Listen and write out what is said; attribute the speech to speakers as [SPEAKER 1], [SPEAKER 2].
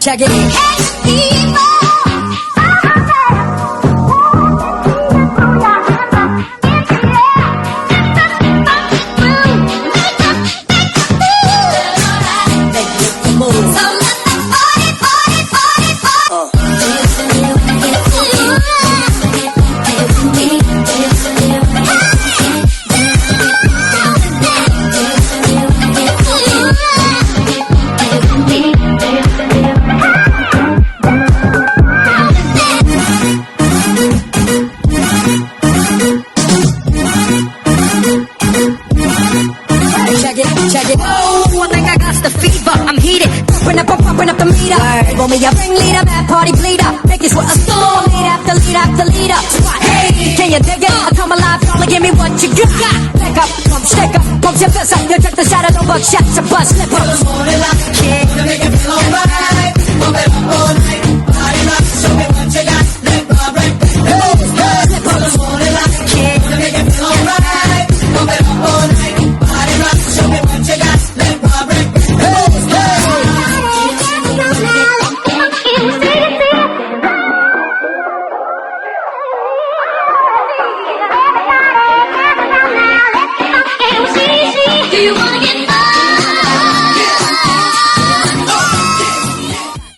[SPEAKER 1] Check it. Check it. Oh, I think I got the fever. I'm heated, pumping up the meter. Roll me a ringleader, mad party bleeder. Make this with a storm, lead after lead after leader. Hey, can you dig it? I come alive, y'all give me what you got. Back up, pump, shake up, pump your fist up. You drink the shadow, no buckshots, a bus slip up. Morning like a kid, to make it feel alright. Pump it up all night, party rock, show me what you got. Let go, break, slip up. Morning like a kid, to make it feel alright. Pump it up all night, party rock, show me what you got. Let go, break, Do you wanna get